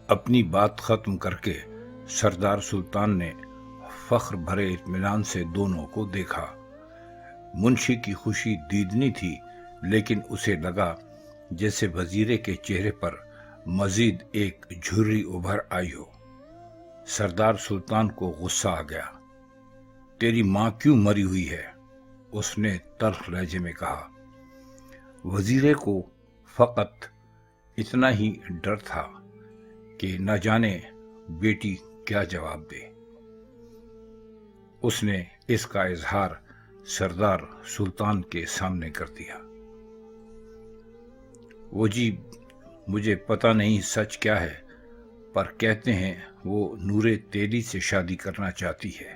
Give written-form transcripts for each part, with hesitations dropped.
اپنی بات ختم کر کے سردار سلطان نے فخر بھرے اطمینان سے دونوں کو دیکھا۔ منشی کی خوشی دیدنی تھی، لیکن اسے لگا جیسے وزیرے کے چہرے پر مزید ایک جھرری ابھر آئی ہو۔ سردار سلطان کو غصہ آ گیا۔ تیری ماں کیوں مری ہوئی ہے؟ اس نے تلخ لہجے میں کہا۔ وزیرے کو فقط اتنا ہی ڈر تھا کہ نہ جانے بیٹی کیا جواب دے۔ اس نے اس کا اظہار سردار سلطان کے سامنے کر دیا۔ وہ جی، مجھے پتہ نہیں سچ کیا ہے، پر کہتے ہیں وہ نور تیری سے شادی کرنا چاہتی ہے۔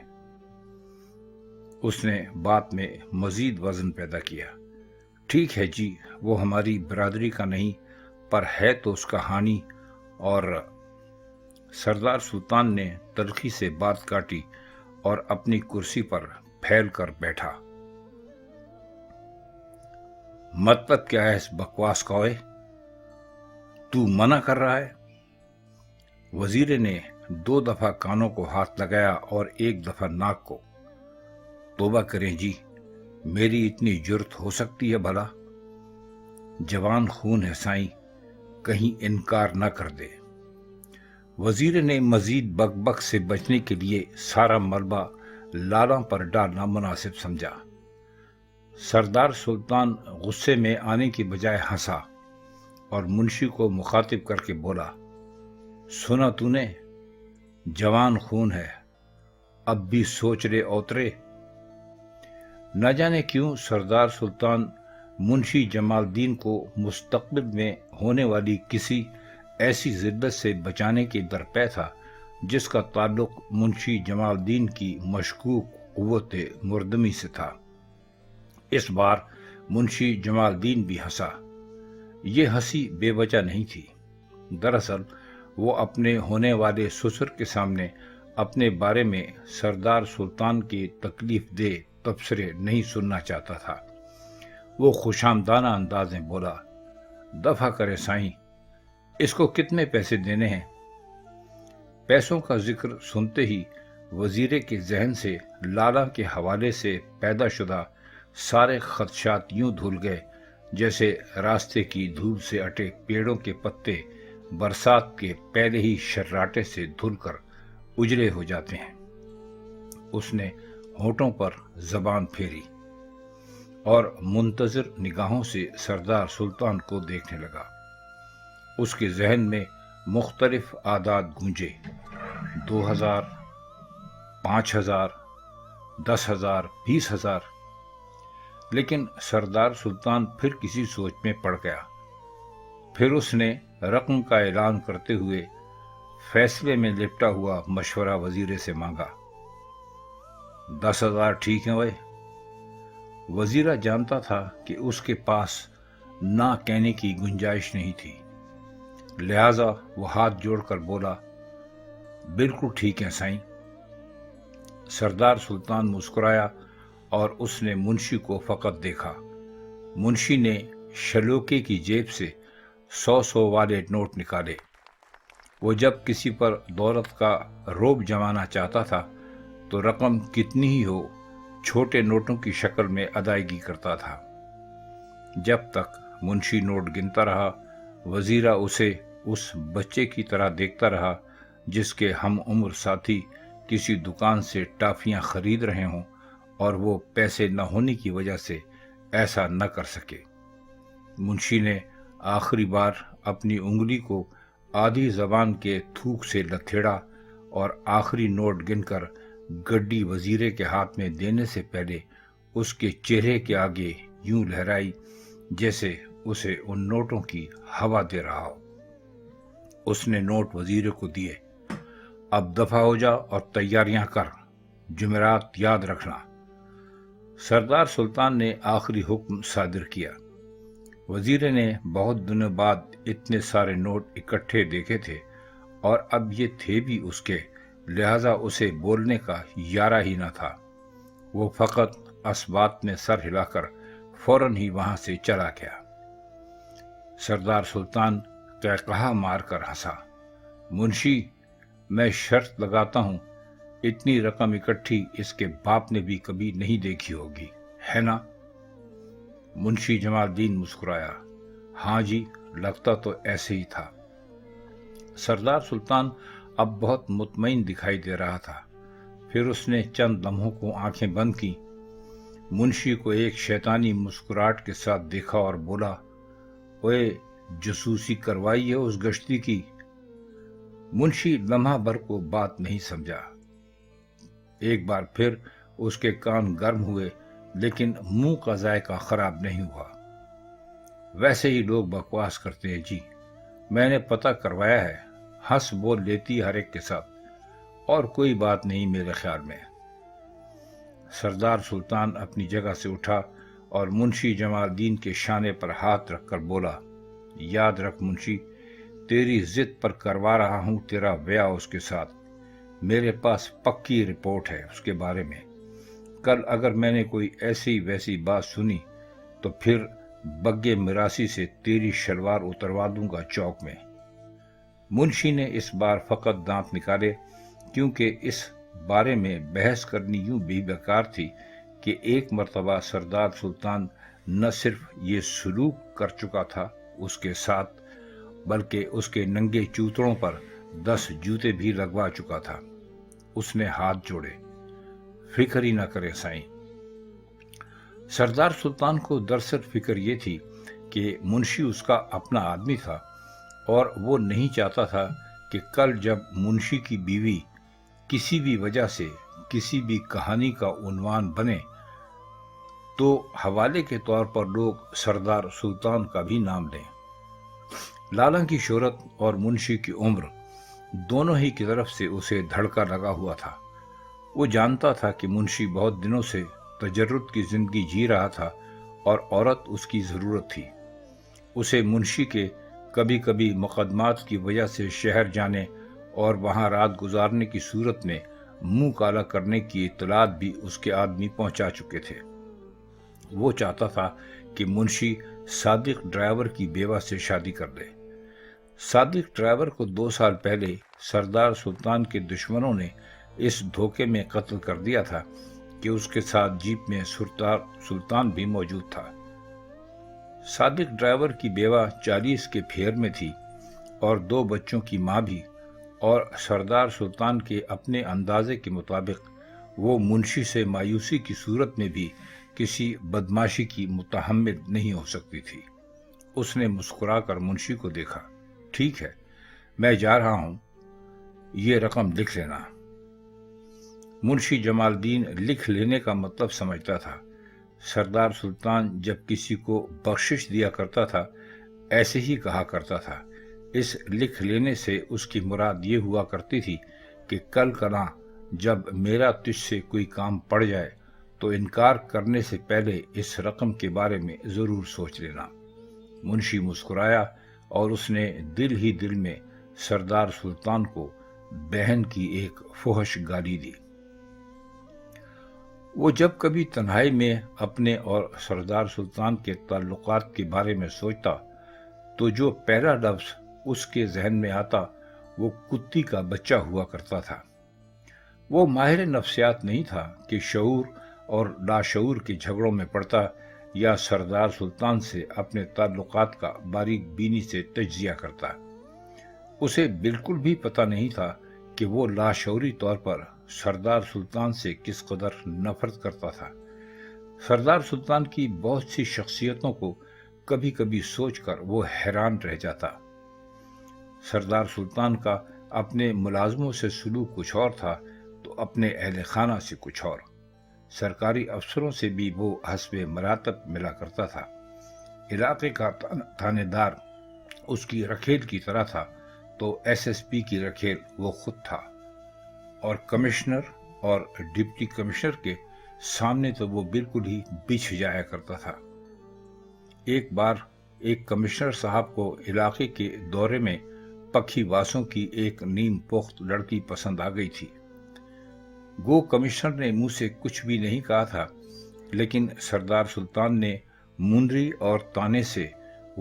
اس نے بات میں مزید وزن پیدا کیا۔ ٹھیک ہے جی، وہ ہماری برادری کا نہیں، پر ہے تو اس کا ہانی۔ اور سردار سلطان نے تلخی سے بات کاٹی اور اپنی کرسی پر پھیل کر بیٹھا۔ مطلب کیا ہے اس بکواس کا؟ تو منع کر رہا ہے؟ وزیر نے 2 دفعہ کانوں کو ہاتھ لگایا اور 1 دفعہ ناک کو۔ توبہ کریں جی، میری اتنی جرت ہو سکتی ہے بھلا؟ جوان خون ہے سائیں، کہیں انکار نہ کر دے۔ وزیر نے مزید بک بک سے بچنے کے لیے سارا ملبہ لالاں پر ڈالنا مناسب سمجھا۔ سردار سلطان غصے میں آنے کی بجائے ہنسا اور منشی کو مخاطب کر کے بولا، سنا تو نے؟ جوان خون ہے، اب بھی سوچ رے اوترے۔ نہ جانے کیوں سردار سلطان منشی جمال الدین کو مستقبل میں ہونے والی کسی ایسی ذلت سے بچانے کے درپے تھا جس کا تعلق منشی جمال الدین کی مشکوک قوت مردمی سے تھا۔ اس بار منشی جمال الدین بھی ہنسا۔ یہ ہنسی بے وجہ نہیں تھی۔ دراصل وہ اپنے ہونے والے سسر کے سامنے اپنے بارے میں سردار سلطان کے تکلیف دہ تبصرے نہیں سننا چاہتا تھا۔ وہ خوشامدانہ انداز میں بولا، دفع کرے سائیں، اس کو کتنے پیسے دینے ہیں؟ پیسوں کا ذکر سنتے ہی وزیرے کے ذہن سے لالا کے حوالے سے پیدا شدہ سارے خدشات یوں دھل گئے جیسے راستے کی دھول سے اٹے پیڑوں کے پتے برسات کے پہلے ہی شراٹے سے دھل کر اجڑے ہو جاتے ہیں۔ اس نے ہونٹوں پر زبان پھیری اور منتظر نگاہوں سے سردار سلطان کو دیکھنے لگا۔ اس کے ذہن میں مختلف اعداد گونجے، 2000، 5000، 10,000، 20,000۔ لیکن سردار سلطان پھر کسی سوچ میں پڑ گیا۔ پھر اس نے رقم کا اعلان کرتے ہوئے فیصلے میں لپٹا ہوا مشورہ وزیر سے مانگا۔ 10,000 ٹھیک ہیں بھائی؟ وزیرہ جانتا تھا کہ اس کے پاس نہ کہنے کی گنجائش نہیں تھی، لہذا وہ ہاتھ جوڑ کر بولا، بالکل ٹھیک ہے سائیں۔ سردار سلطان مسکرایا اور اس نے منشی کو فقط دیکھا۔ منشی نے شلوکے کی جیب سے 100 والے نوٹ نکالے۔ وہ جب کسی پر دولت کا روب جمانا چاہتا تھا تو رقم کتنی ہی ہو چھوٹے نوٹوں کی شکل میں ادائیگی کرتا تھا۔ جب تک منشی نوٹ گنتا رہا، وزیرہ اسے اس بچے کی طرح دیکھتا رہا جس کے ہم عمر ساتھی کسی دکان سے ٹافیاں خرید رہے ہوں اور وہ پیسے نہ ہونے کی وجہ سے ایسا نہ کر سکے۔ منشی نے آخری بار اپنی انگلی کو آدھی زبان کے تھوک سے لتھیڑا اور آخری نوٹ گن کر گڈی وزیرے کے ہاتھ میں دینے سے پہلے اس کے چہرے کے آگے یوں لہرائی جیسے اسے ان نوٹوں کی ہوا دے رہا ہو۔ اس نے نوٹ وزیرے کو دیے۔ اب دفع ہو جا اور تیاریاں کر، جمعرات یاد رکھنا۔ سردار سلطان نے آخری حکم صادر کیا۔ وزیر نے بہت دنوں بعد اتنے سارے نوٹ اکٹھے دیکھے تھے اور اب یہ تھے بھی اس کے، لہذا اسے بولنے کا یارہ ہی نہ تھا۔ وہ فقط اسبات میں سر ہلا کر فوراً ہی وہاں سے چلا گیا۔ سردار سلطان قہقہا مار کر ہنسا۔ मुंशी, मैं शर्त लगाता हूं इतनी रकम इकट्ठी इसके बाप ने भी कभी नहीं देखी होगी, है ना? मुंशी जमालदीन मुस्कुराया। हाँ जी, लगता तो ऐसे ही था। सरदार सुल्तान अब बहुत मुतमईन दिखाई दे रहा था। फिर उसने चंद लम्हों को आंखें बंद की, मुंशी को एक शैतानी मुस्कुराहट के साथ देखा और बोला, ओए, जसूसी करवाई है उस गश्ती की? मुंशी लम्हा भर को बात नहीं समझा। एक बार फिर उसके कान गर्म हुए, लेकिन मुंह का जायका खराब नहीं हुआ। वैसे ही लोग बकवास करते हैं जी, मैंने पता करवाया है, हंस बोल लेती हर एक के साथ, और कोई बात नहीं मेरे ख्याल में। सरदार सुल्तान अपनी जगह से उठा और मुंशी जमालदीन के शाने पर हाथ रखकर बोला, याद रख मुंशी, तेरी जिद पर करवा रहा हूं तेरा ब्याह उसके साथ। मेरे पास पक्की रिपोर्ट है उसके बारे में। कल अगर मैंने कोई ऐसी वैसी बात सुनी तो फिर बग्गे मिरासी से तेरी शलवार उतरवा दूंगा चौक में। मुंशी ने इस बार फकत दांत निकाले, क्योंकि इस बारे में बहस करनी यूं भी बेकार थी कि एक मर्तबा सरदार सुल्तान न सिर्फ ये सलूक कर चुका था उसके साथ, बल्कि उसके नंगे चूतड़ों पर 10 जूते भी लगवा चुका था। उसने हाथ जोड़े, फिक्र ही न करे साईं। सरदार सुल्तान को दरअसल फिक्र ये थी कि मुंशी उसका अपना आदमी था और वो नहीं चाहता था कि कल जब मुंशी की बीवी किसी भी वजह से किसी भी कहानी का उन्वान बने तो हवाले के तौर पर लोग सरदार सुल्तान का भी नाम लें। लाला की शोहरत और मुंशी की उम्र दोनों ही की तरफ से उसे धड़का लगा हुआ था। वो जानता था कि मुंशी बहुत दिनों से तजर्रुद की जिंदगी जी रहा था और औरत उसकी जरूरत थी। उसे मुंशी के कभी कभी मुकदमात की वजह से शहर जाने और वहां रात गुजारने की सूरत में मुंह काला करने की इत्तलात भी उसके आदमी पहुंचा चुके थे। वो चाहता था कि मुंशी सादिक ड्राइवर की बेवा से शादी कर ले। सादिक ड्राइवर को 2 साल पहले सरदार सुल्तान के दुश्मनों ने इस धोखे में कत्ल कर दिया था कि उसके साथ जीप में सरदार सुल्तान भी मौजूद था। सादिक ड्राइवर की बेवा 40 के फेर में थी और 2 बच्चों की मां भी, और सरदार सुल्तान के अपने अंदाजे के मुताबिक वो मुंशी से मायूसी की सूरत में भी किसी बदमाशी की मुतहम्मिल नहीं हो सकती थी। उसने मुस्कुराकर मुंशी को देखा। ठीक है, मैं जा रहा हूं, ये रकम लिख लेना। मुंशी जमालदीन लिख लेने का मतलब समझता था। सरदार सुल्तान जब किसी को बख्शिश दिया करता था ऐसे ही कहा करता था। इस लिख लेने से उसकी मुराद ये हुआ करती थी कि कल कला जब मेरा तुझसे कोई काम पड़ जाए तो इनकार करने से पहले इस रकम के बारे में जरूर सोच लेना। मुंशी मुस्कुराया और उसने दिल ही दिल में सरदार सुल्तान को बहन की एक फुहश गाली दी। वो जब कभी तन्हाई में अपने और सरदार सुल्तान के ताल्लुकात के बारे में सोचता तो जो पहला लफ्ज उसके जहन में आता वो कुत्ती का बच्चा हुआ करता था। वो माहिर नफ्सियात नहीं था कि शऊर और लाशऊर के झगड़ों में पड़ता या सरदार सुल्तान से अपने ताल्लुकात का बारीक बीनी से तज्जिया करता। उसे बिल्कुल भी पता नहीं था कि वो लाशऊरी तौर पर सरदार सुल्तान से किस कदर नफरत करता था। सरदार सुल्तान की बहुत सी शख्सियतों को कभी कभी सोचकर वो हैरान रह जाता। सरदार सुल्तान का अपने मुलाजमों से सलूक कुछ और था तो अपने अहले खाना से कुछ और। सरकारी अफसरों से भी वो हस्बे मरातब मिला करता था। इलाके का थानेदार उसकी रखेल की तरह था तो एसएसपी की रखेल वो खुद था, और कमिश्नर और डिप्टी कमिश्नर के सामने तो वो बिल्कुल ही बिछ जाया करता था। एक बार एक कमिश्नर साहब को इलाके के दौरे में पखीवासों की एक नीम पोख्त लड़की पसंद आ गई थी। गो कमिश्नर ने मुंह से कुछ भी नहीं कहा था, लेकिन सरदार सुल्तान ने मुंदरी और ताने से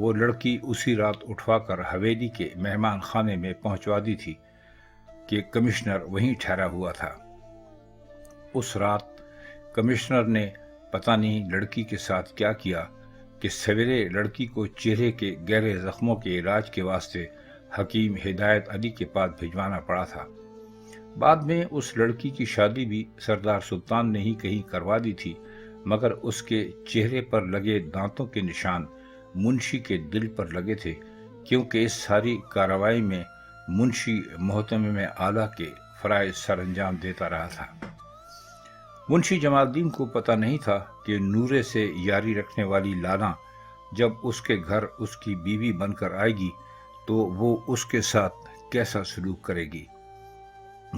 وہ لڑکی اسی رات اٹھوا کر حویلی کے مہمان خانے میں پہنچوا دی تھی کہ کمشنر وہیں ٹھہرا ہوا تھا۔ اس رات کمشنر نے پتہ نہیں لڑکی کے ساتھ کیا کیا کہ سویرے لڑکی کو چہرے کے گہرے زخموں کے علاج کے واسطے حکیم ہدایت علی کے پاس بھجوانا پڑا تھا۔ بعد میں اس لڑکی کی شادی بھی سردار سلطان نے ہی کہیں کروا دی تھی، مگر اس کے چہرے پر لگے دانتوں کے نشان منشی کے دل پر لگے تھے، کیونکہ اس ساری کارروائی میں منشی محتمم اعلیٰ کے فرائض سر انجام دیتا رہا تھا۔ منشی جمال الدین کو پتہ نہیں تھا کہ نورے سے یاری رکھنے والی لالا جب اس کے گھر اس کی بیوی بن کر آئے گی تو وہ اس کے ساتھ کیسا سلوک کرے گی۔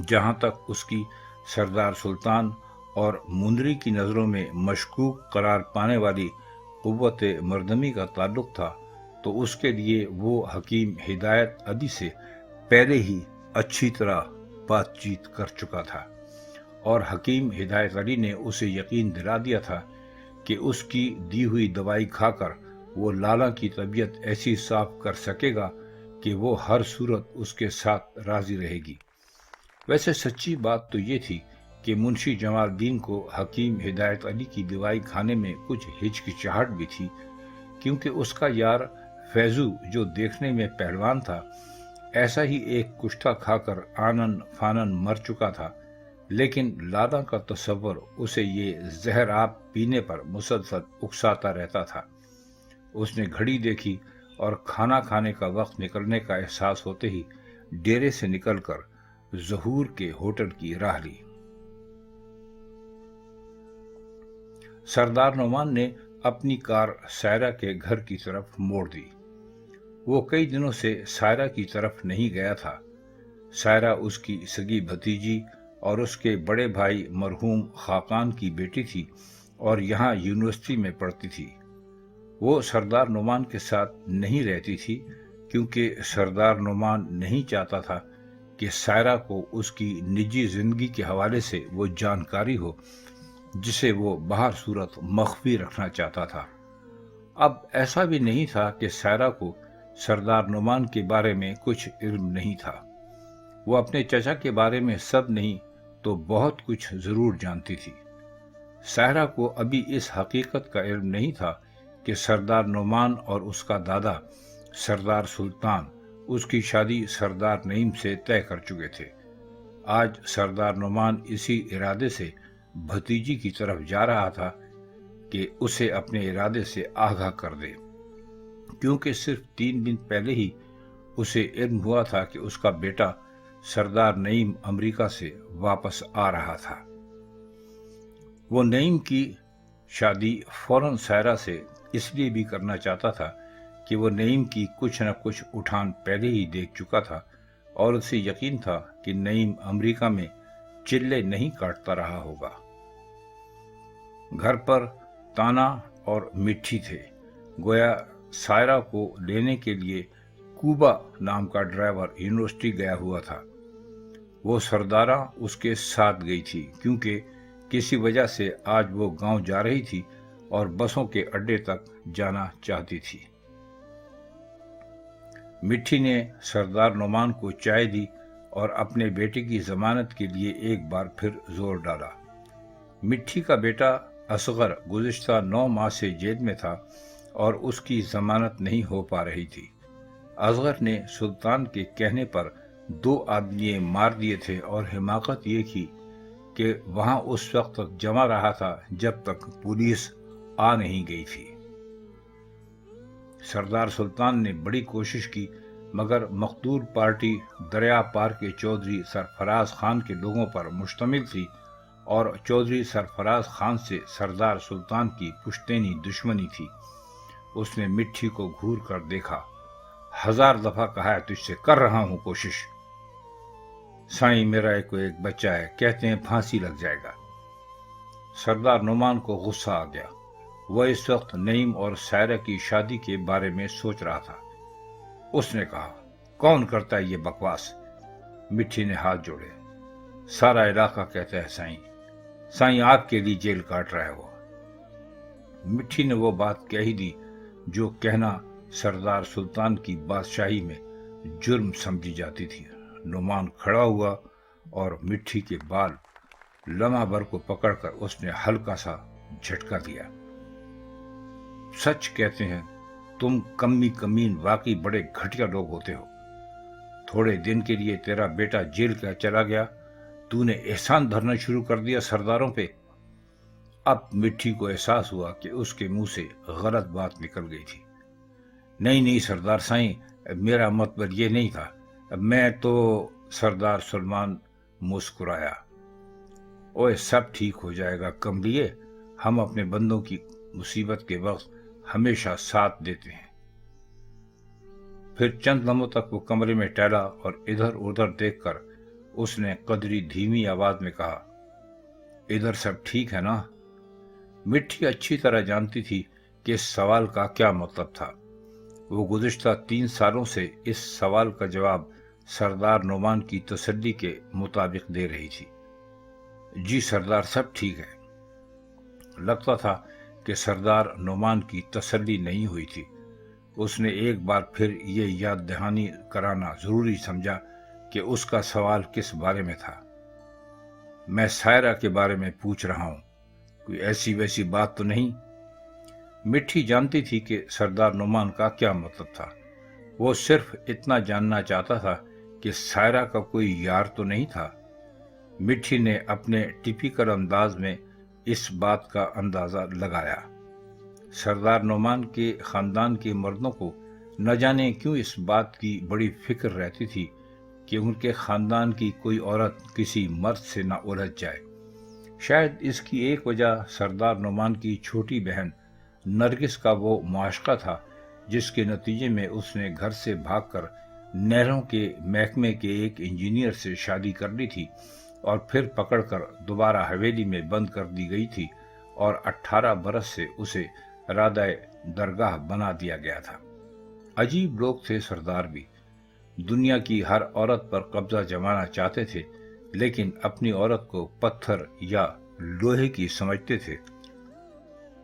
جہاں تک اس کی سردار سلطان اور مندری کی نظروں میں مشکوک قرار پانے والی قوت مردمی کا تعلق تھا، تو اس کے لیے وہ حکیم ہدایت علی سے پہلے ہی اچھی طرح بات چیت کر چکا تھا، اور حکیم ہدایت علی نے اسے یقین دلا دیا تھا کہ اس کی دی ہوئی دوائی کھا کر وہ لالا کی طبیعت ایسی صاف کر سکے گا کہ وہ ہر صورت اس کے ساتھ راضی رہے گی۔ ویسے سچی بات تو یہ تھی کہ منشی جمال الدین کو حکیم ہدایت علی کی دوائی کھانے میں کچھ ہچکچاہٹ بھی تھی، کیونکہ اس کا یار فیضو جو دیکھنے میں پہلوان تھا، ایسا ہی ایک کشتہ کھا کر آنن فانن مر چکا تھا، لیکن لالا کا تصور اسے یہ زہر آب پینے پر مسلسل اکساتا رہتا تھا۔ اس نے گھڑی دیکھی اور کھانا کھانے کا وقت نکلنے کا احساس ہوتے ہی ڈیرے سے نکل کر ظہور کے ہوٹل کی راہ لی۔ سردار نعمان نے اپنی کار سائرہ کے گھر کی طرف موڑ دی۔ وہ کئی دنوں سے سائرہ کی طرف نہیں گیا تھا۔ سائرہ اس کی سگی بھتیجی اور اس کے بڑے بھائی مرحوم خاقان کی بیٹی تھی اور یہاں یونیورسٹی میں پڑھتی تھی۔ وہ سردار نعمان کے ساتھ نہیں رہتی تھی کیونکہ سردار نعمان نہیں چاہتا تھا کہ سائرہ کو اس کی نجی زندگی کے حوالے سے وہ جانکاری ہو جسے وہ بہر صورت مخفی رکھنا چاہتا تھا۔ اب ایسا بھی نہیں تھا کہ سائرہ کو سردار نعمان کے بارے میں کچھ علم نہیں تھا۔ وہ اپنے چچا کے بارے میں سب نہیں تو بہت کچھ ضرور جانتی تھی۔ سائرہ کو ابھی اس حقیقت کا علم نہیں تھا کہ سردار نعمان اور اس کا دادا سردار سلطان اس کی شادی سردار نعیم سے طے کر چکے تھے۔ آج سردار نعمان اسی ارادے سے بھتیجی کی طرف جا رہا تھا کہ اسے اپنے ارادے سے آگاہ کر دے، کیونکہ صرف 3 دن پہلے ہی اسے علم ہوا تھا کہ اس کا بیٹا سردار نعیم امریکہ سے واپس آ رہا تھا۔ وہ نعیم کی شادی فوراً سائرہ سے اس لیے بھی کرنا چاہتا تھا کہ وہ نعیم کی کچھ نہ کچھ اٹھان پہلے ہی دیکھ چکا تھا اور اسے یقین تھا کہ نعیم امریکہ میں چلے نہیں کاٹتا رہا ہوگا۔ گھر پر تانا اور مٹھی تھے، گویا سائرہ کو لینے کے لیے کوبا نام کا ڈرائیور یونیورسٹی گیا ہوا تھا۔ وہ سردارہ اس کے ساتھ گئی تھی کیونکہ کسی وجہ سے آج وہ گاؤں جا رہی تھی اور بسوں کے اڈے تک جانا چاہتی تھی۔ مٹھی نے سردار نعمان کو چائے دی اور اپنے بیٹے کی ضمانت کے لیے ایک بار پھر زور ڈالا۔ مٹھی کا بیٹا اصغر گزشتہ 9 ماہ سے جیل میں تھا اور اس کی ضمانت نہیں ہو پا رہی تھی۔ اصغر نے سلطان کے کہنے پر 2 آدمی مار دیے تھے اور حماقت یہ کی کہ وہاں اس وقت تک جمع رہا تھا جب تک پولیس آ نہیں گئی تھی۔ سردار سلطان نے بڑی کوشش کی مگر مقتول پارٹی دریا پار کے چودھری سرفراز خان کے لوگوں پر مشتمل تھی اور چودھری سرفراز خان سے سردار سلطان کی پشتینی دشمنی تھی۔ اس نے مٹھی کو گھور کر دیکھا۔ 1000 دفعہ کہا ہے تجھ سے، کر رہا ہوں کوشش۔ سائیں میرا ایک بچہ ہے، کہتے ہیں پھانسی لگ جائے گا۔ سردار نعمان کو غصہ آ گیا۔ وہ اس وقت نعیم اور سائرہ کی شادی کے بارے میں سوچ رہا تھا۔ اس نے کہا، کون کرتا ہے یہ بکواس؟ مٹھی نے ہاتھ جوڑے۔ سارا علاقہ کہتا ہے سائیں، سائیں آپ کے لیے جیل کاٹ رہا ہے وہ۔ مٹھی نے وہ بات کہہ دی جو کہنا सरदार सुल्तान की बादशाही में जुर्म समझी जाती थी। नोमान खड़ा हुआ और मिट्टी के बाल लम्हा भर को पकड़कर उसने हल्का सा झटका दिया। सच कहते हैं, तुम कम्मी कमीन वाकई बड़े घटिया लोग होते हो। थोड़े दिन के लिए तेरा बेटा जेल का चला गया, तूने एहसान धरना शुरू कर दिया सरदारों पे। अब मिट्टी को एहसास हुआ कि उसके मुंह से गलत बात निकल गई थी। नहीं सरदार साईं, मेरा मतलब ये नहीं था। मैं तो सरदार सलमान मुस्कुराया। ओए, सब ठीक हो जाएगा कमलिए, हम अपने बंदों की मुसीबत के वक्त हमेशा साथ देते हैं। फिर चंद लम्हों तक वो कमरे में टहला और इधर उधर देखकर उसने कदरी धीमी आवाज में कहा, इधर सब ठीक है ना? मिट्टी अच्छी तरह जानती थी कि इस सवाल का क्या मतलब था। वो गुज़िश्ता 3 सालों से इस सवाल का जवाब सरदार नोमान की तसल्ली के मुताबिक दे रही थी। जी सरदार, सब ठीक है। लगता था कि सरदार नोमान की तसल्ली नहीं हुई थी। उसने एक बार फिर ये याद दहानी कराना जरूरी समझा कि उसका सवाल किस बारे में था। मैं सायरा के बारे में पूछ रहा हूं, कोई ऐसी वैसी बात तो नहीं? मिट्टी जानती थी कि सरदार नोमान का क्या मतलब था। वो सिर्फ इतना जानना चाहता था कि सायरा का कोई यार तो नहीं था। मिट्टी ने अपने टिपिकल अंदाज में इस बात का अंदाजा लगाया। सरदार नोमान के खानदान के मर्दों को न जाने क्यों इस बात की बड़ी फिक्र रहती थी कि उनके खानदान की कोई औरत किसी मर्द से न उलझ जाए। शायद इसकी एक वजह सरदार नोमान की छोटी बहन नरगिस का वो मुआशका था, जिसके नतीजे में उसने घर से भागकर नहरों के महकमे के एक इंजीनियर से शादी कर ली थी और फिर पकड़कर दोबारा हवेली में बंद कर दी गई थी और 18 बरस से उसे रादाए दरगाह बना दिया गया था। अजीब लोग थे सरदार भी। दुनिया की हर औरत पर कब्जा जमाना चाहते थे, लेकिन अपनी औरत को पत्थर या लोहे की समझते थे।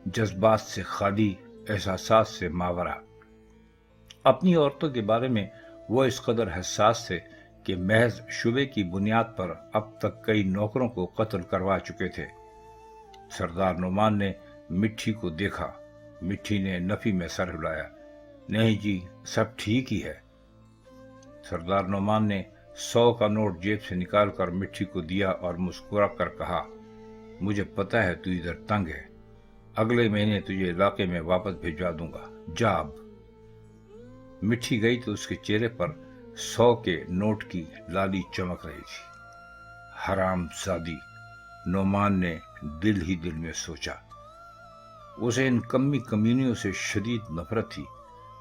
जज्बात से खाली, एहसासात से मावरा। अपनी औरतों के बारे में वो इस कदर हसास थे कि महज शुबे की बुनियाद पर अब तक कई नौकरों को कत्ल करवा चुके थे। सरदार नोमान ने मिट्टी को देखा। मिट्टी ने नफी में सर हिलाया। नहीं जी, सब ठीक ही है। सरदार नोमान ने 100 का नोट जेब से निकालकर मिट्टी को दिया और मुस्कुरा कर कहा, मुझे पता है तू इधर तंग है, अगले महीने तुझे इलाके में वापस भिजवा दूंगा, जा अब। मिट्टी गई तो उसके चेहरे पर 100 के नोट की लाली चमक रही थी। हरामजादी, नोमान ने दिल ही दिल में सोचा। उसे इन कम्मी कम्युनियों से शदीद नफरत थी,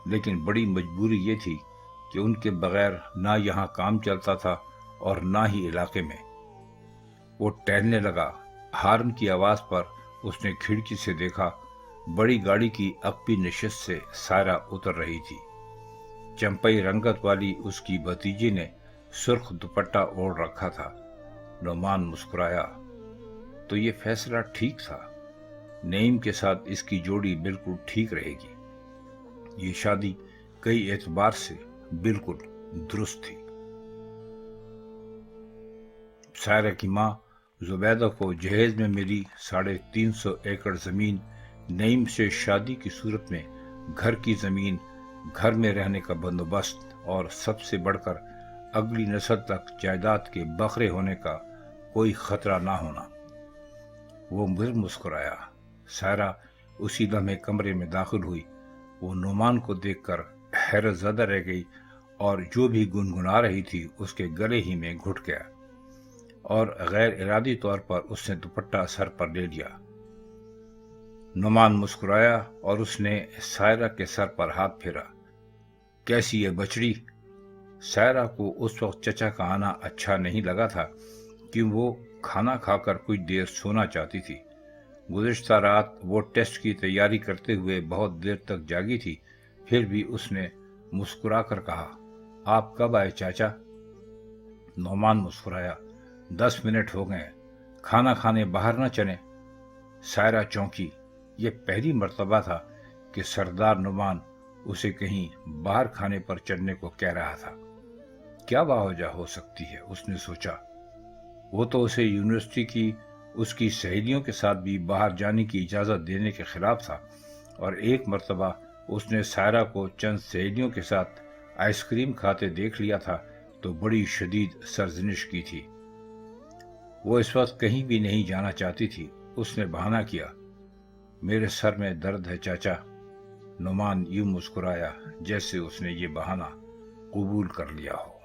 लेकिन बड़ी मजबूरी ये थी कि उनके बगैर ना यहाँ काम चलता था और ना ही इलाके में। वो टहलने लगा। हार्न की आवाज पर उसने खिड़की से देखा। बड़ी गाड़ी की अक्पी नशिस्त से सायरा उतर रही थी। चंपई रंगत वाली उसकी भतीजी ने सुर्ख दुपट्टा ओढ़ रखा था। नोमान मुस्कुराया। तो ये फैसला ठीक था। नईम के साथ इसकी जोड़ी बिल्कुल ठीक रहेगी। ये शादी कई एतबार से बिल्कुल दुरुस्त थी। सायरा की माँ जुबैदा को जहेज में मिली 350 एकड़ जमीन, नईम से शादी की सूरत में घर की जमीन, घर में रहने का बंदोबस्त और सबसे बढ़कर अगली नस्ल तक जायदाद के बखरे होने का कोई खतरा ना होना। वो मुस्कुराया। सायरा उसी लम्हे कमरे में दाखिल हुई। वो नोमान को देखकर हैरत ज़दा रह गई और जो भी गुनगुना रही थी उसके गले ही में घुट गया और गैर इरादी तौर पर उसने दुपट्टा सर पर ले लिया। नोमान मुस्कुराया और उसने सायरा के सर पर हाथ फेरा। कैसी है बचड़ी? सायरा को उस वक्त चचा का आना अच्छा नहीं लगा था कि वो खाना खाकर कुछ देर सोना चाहती थी। गुज़िश्ता रात वो टेस्ट की तैयारी करते हुए बहुत देर तक जागी थी। फिर भी उसने मुस्कुराकर कहा, आप कब आए चाचा? नोमान मुस्कुराया। 10 मिनट हो गए, खाना खाने बाहर न चले? सायरा चौंकी। ये पहली मर्तबा था कि सरदार नोमान उसे कहीं बाहर खाने पर चलने को कह रहा था। क्या वजह हो सकती है, उसने सोचा। वो तो उसे यूनिवर्सिटी की उसकी सहेलियों के साथ भी बाहर जाने की इजाज़त देने के खिलाफ था, और एक मर्तबा उसने सायरा को चंद सहेलियों के साथ आइसक्रीम खाते देख लिया था तो बड़ी शदीद सरजनिश की थी। वो इस वक्त कहीं भी नहीं जाना चाहती थी। उसने बहाना किया, मेरे सर में दर्द है चाचा। नुमान यूं मुस्कुराया जैसे उसने ये बहाना कबूल कर लिया हो।